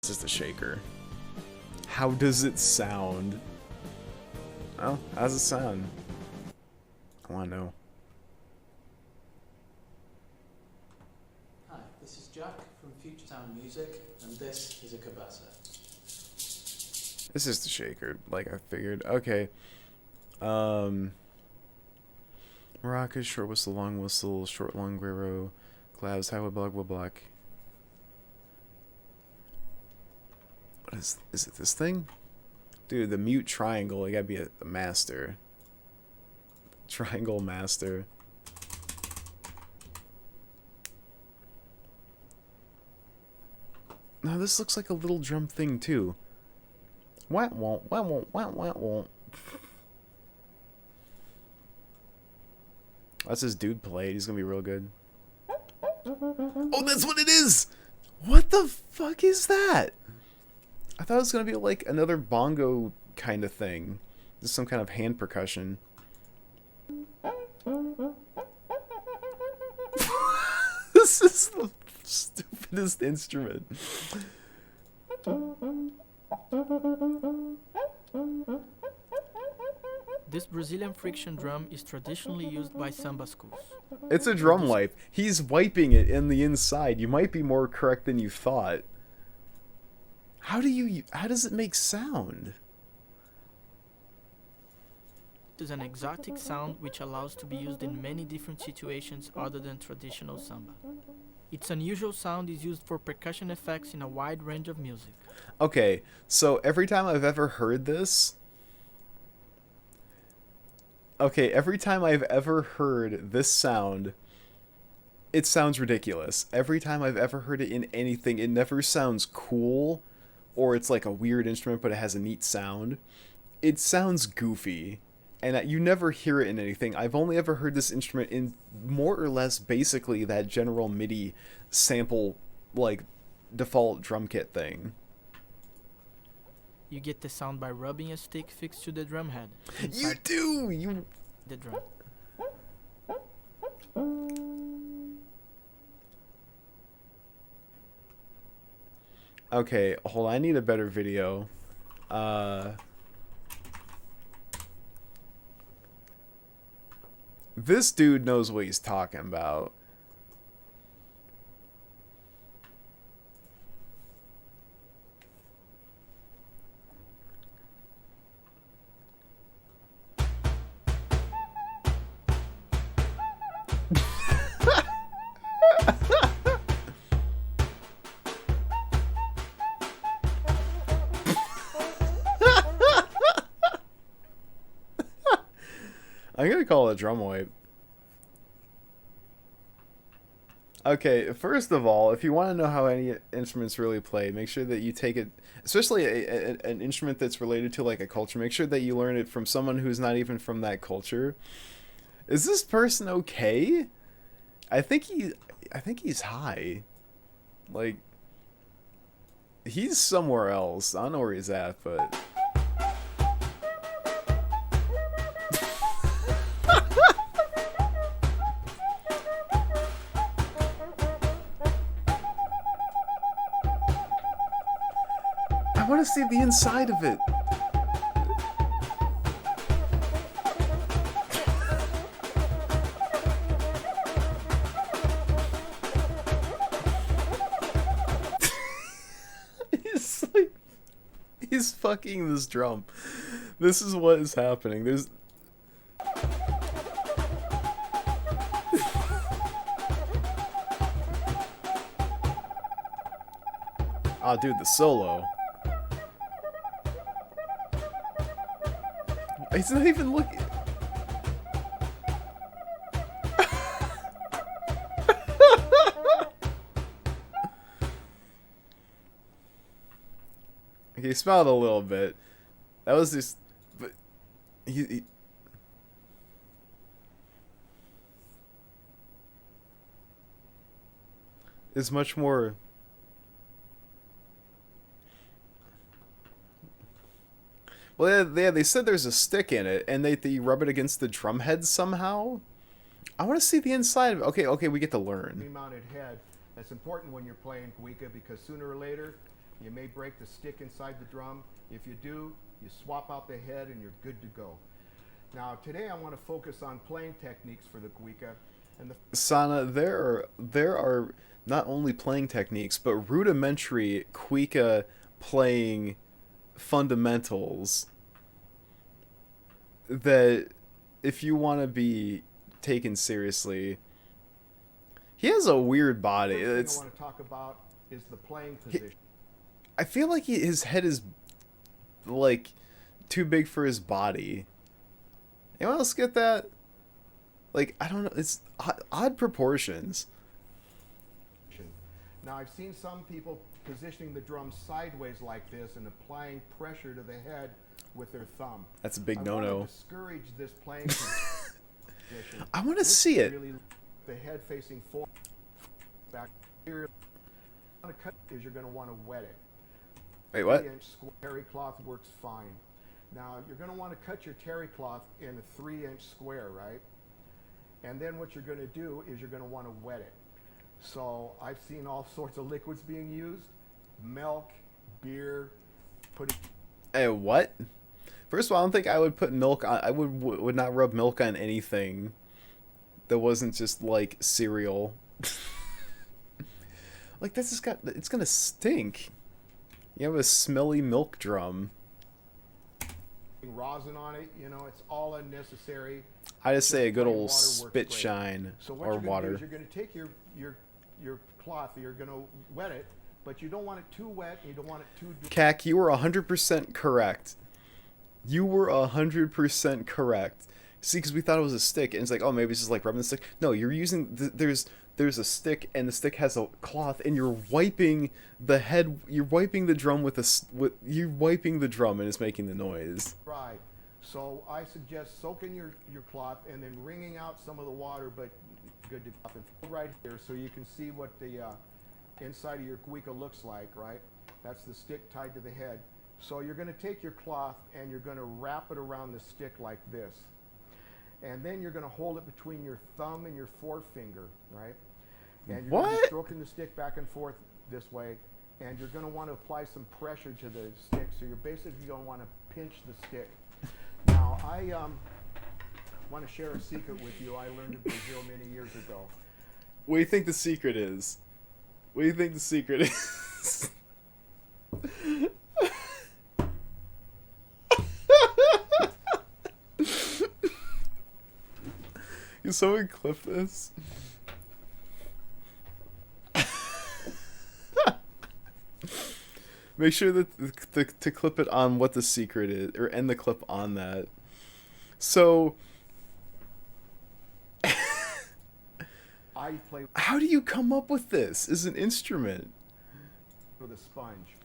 This is the shaker. How does it sound? Oh, how does it sound? I want to know. Hi, this is Jack from Future Town Music, and this is a cabasa. This is the shaker, like I figured. Okay. Maracas, short whistle, long whistle, short, long, guero, clouds, high, black, black. What is it this thing? Dude, the mute triangle, you gotta be a master. Triangle master. No, this looks like a little drum thing too. Wah won't, wah won't, wah wah won't. That's his dude played. He's gonna be real good. Oh, that's what it is! What the fuck is that? I thought it was gonna be like another bongo kind of thing. Just some kind of hand percussion. This is the stupidest instrument. This Brazilian friction drum is traditionally used by samba schools. It's a drum wipe. He's wiping it in the inside. You might be more correct than you thought. How does it make sound? It is an exotic sound which allows to be used in many different situations other than traditional samba. Its unusual sound is used for percussion effects in a wide range of music. Okay, so every time I've ever heard this... Okay, every time I've ever heard this sound, it sounds ridiculous. Every time I've ever heard it in anything, it never sounds cool, or it's like a weird instrument but it has a neat sound. It sounds goofy, and you never hear it in anything. I've only ever heard this instrument in more or less basically that general MIDI sample, like, default drum kit thing. You get the sound by rubbing a stick fixed to the drum head. You do! The drum. Okay, hold on, I need a better video. This dude knows what he's talking about. I'm gonna call it a drum wipe. Okay, first of all, if you want to know how any instrument's really played, make sure that you take it, especially an instrument that's related to like a culture, make sure that you learn it from someone who's not even from that culture. Is this person okay? I think he's high. Like, he's somewhere else. I don't know where he's at, but... I want to see the inside of it. He's fucking this drum. This is what is happening. There's... Oh, dude, the solo. He's not even looking... Okay, he smiled a little bit. That was just... But... He is much more... Well, yeah, they said there's a stick in it, and they rub it against the drum head somehow. I want to see the inside of it. Okay, we get to learn. Mounted head. That's important when you're playing Cuica because sooner or later, You may break the stick inside the drum. If you do, you swap out the head and you're good to go. Now today I want to focus on playing techniques for the Cuica. And the Sana, there are not only playing techniques, but rudimentary Cuica playing fundamentals that, if you want to be taken seriously, he has a weird body. first thing I want to talk about is the playing position. I feel like his head is like too big for his body. Anyone else get that? Like, I don't know. It's odd proportions. Now I've seen some people positioning the drum sideways like this and applying pressure to the head with their thumb. That's a big I no-no. want to discourage this playing position. I want to This see is it. Really, the head facing forward, back. Here, want to cut is you're going to want to wet it. Wait, what? 3-inch square terry cloth works fine. Now you're going to want to cut your terry cloth in a 3-inch square, right? And then what you're going to do is you're going to want to wet it. So I've seen all sorts of liquids being used: milk, beer. Put it. Hey, what? First of all, I don't think I would put milk on. I would not rub milk on anything that wasn't just like cereal. Like, that's just got. It's gonna stink. You have a smelly milk drum. Rosin on it, you know, it's all unnecessary. I just say a good plain old water works spit great. shine So what or you're going to do water. is you're going to take your cloth, you're going to wet it, but you don't want it too wet, and you don't want it too dry. Cac, you were 100% correct. You were 100% correct. See, because we thought it was a stick, and it's like, oh, maybe it's just like rubbing the stick. No, you're using there's a stick, and the stick has a cloth, and you're wiping the head. You're wiping the drum you're wiping the drum, and it's making the noise. So I suggest soaking your cloth and then wringing out some of the water, but good to go. Right here, so you can see what the inside of your Cuica looks like, right? That's the stick tied to the head. So you're going to take your cloth and you're going to wrap it around the stick like this. And then you're going to hold it between your thumb and your forefinger, right? And you're going to be stroking the stick back and forth this way. And you're going to want to apply some pressure to the stick. So you're basically going to want to pinch the stick. Now, I want to share a secret with you I learned in Brazil many years ago. What do you think the secret is? What do you think the secret is? Can someone clip this? Make sure that to clip it on what the secret is, or end the clip on that. So, I play how do you come up with this as an instrument? with a sponge.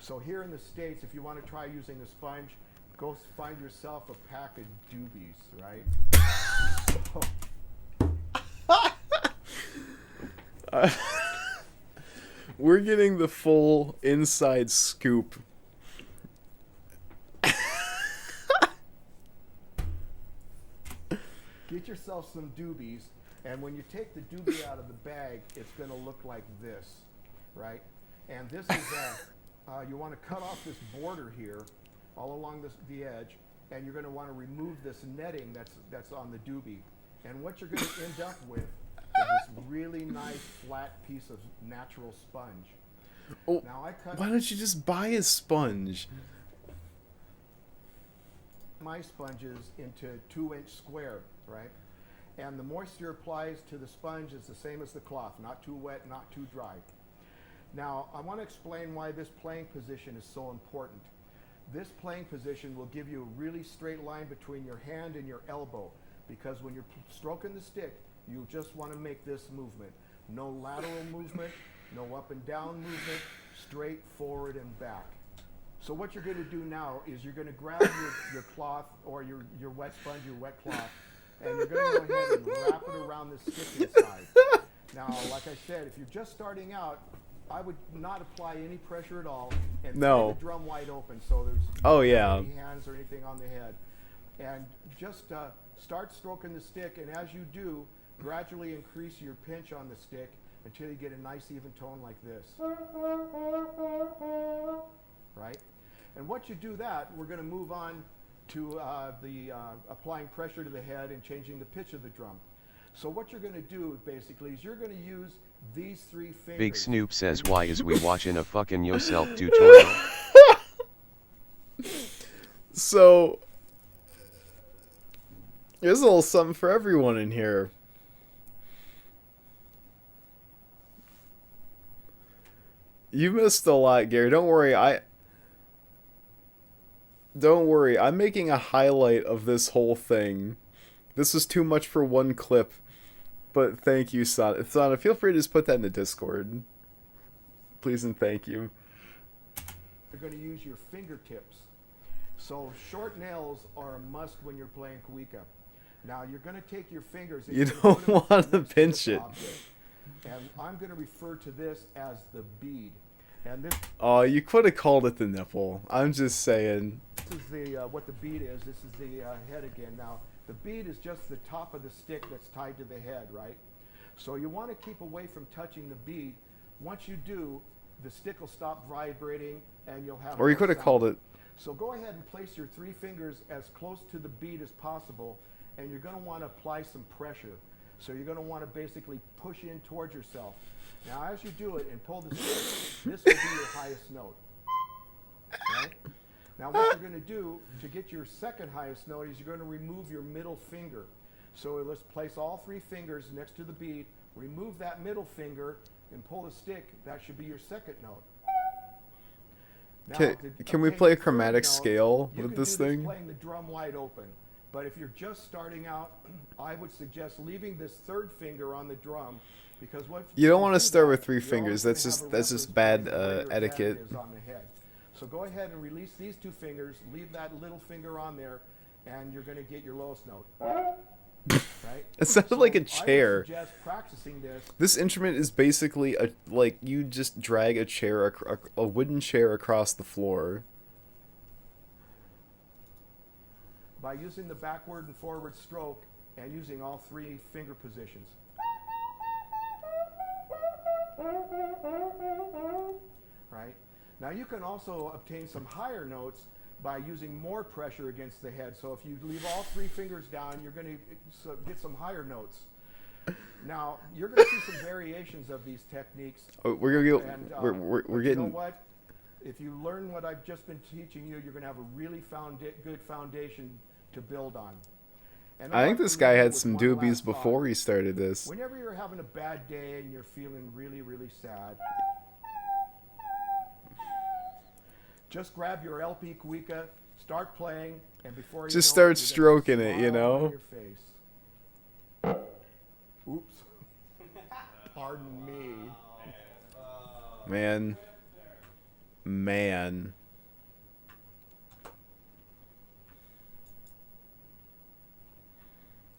So here in the States, if you want to try using a sponge, go find yourself a pack of doobies, right? We're getting the full inside scoop. Get yourself some doobies, and when you take the doobie out of the bag, it's going to look like this, right? And this is, you want to cut off this border here, all along the edge, and you're going to want to remove this netting that's on the doobie. And what you're going to end up with is this really nice flat piece of natural sponge. Oh, Now I cut why don't you just buy a sponge? my sponges into 2-inch square, right? And the moisture applies to the sponge is the same as the cloth, not too wet, not too dry. Now, I want to explain why this playing position is so important. This playing position will give you a really straight line between your hand and your elbow, because when you're stroking the stick, you just want to make this movement. No lateral movement, no up and down movement, straight forward and back. So what you're going to do now is you're going to grab your cloth or your wet sponge, your wet cloth, and you're going to go ahead and wrap it around the stick inside. Now, like I said, if you're just starting out, I would not apply any pressure at all and No. leave the drum wide open so there's Oh, yeah. any hands or anything on the head. And just start stroking the stick, and as you do, gradually increase your pinch on the stick until you get a nice even tone like this. Right? And once you do that, we're going to move on to applying pressure to the head and changing the pitch of the drum. So what you're going to do basically is you're going to use these three fingers. Big Snoop says, why is we watching a fucking yourself tutorial? So, there's a little something for everyone in here. You missed a lot, Gary. Don't worry. Don't worry. I'm making a highlight of this whole thing. This was too much for one clip. But thank you, Sana. Sana, feel free to just put that in the Discord. Please and thank you. You're going to use your fingertips. So short nails are a must when you're playing Cuica. Now you're going to take your fingers. And You you're gonna don't put them want to next pinch this it. object. And I'm going to refer to this as the bead. And this Oh, you could have called it the nipple. I'm just saying. is the what the bead is. This is the head again. Now the bead is just the top of the stick that's tied to the head, right? So you want to keep away from touching the bead. Once you do, the stick will stop vibrating and you'll have. Or you more could have sound. called it. So go ahead and place your three fingers as close to the bead as possible, and you're going to want to apply some pressure. So you're going to want to basically push in towards yourself. Now as you do it and pull the stick, this will be your highest note. Right? Now what you're going to do to get your second highest note is you're going to remove your middle finger. So let's place all three fingers next to the bead, remove that middle finger, and pull the stick. That should be your second note. Now, Can we obtain play a your third chromatic note, scale you with can this do thing? playing the drum wide open. But if you're just starting out, I would suggest leaving this third finger on the drum, because what You don't if want to do start that, with three you're fingers. always That's gonna have a just reference bad point where your head etiquette. is on the head. So go ahead and release these two fingers, leave that little finger on there, and you're going to get your lowest note. Right? It sounded like a I chair. would suggest practicing this. This instrument is basically like you just drag a chair, a wooden chair across the floor. By using the backward and forward stroke and using all three finger positions. Right? Now you can also obtain some higher notes by using more pressure against the head. So if you leave all three fingers down, you're going to get some higher notes. Now you're going to see some variations of these techniques. Oh, we're gonna get, And, we're but getting. You know what? If you learn what I've just been teaching you, you're going to have a really good foundation to build on. And I I'd think like this to guy leave you had with some one doobies last thought. before he started this. Whenever you're having a bad day and you're feeling really, really sad, just grab your LP Cuica, start playing, and before you Just know start it, you're stroking gonna it, have a you smile on know? your face. Oops. Pardon me. Man.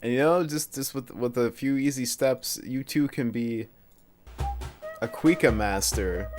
And you know, just with a few easy steps, you too can be a Cuica master.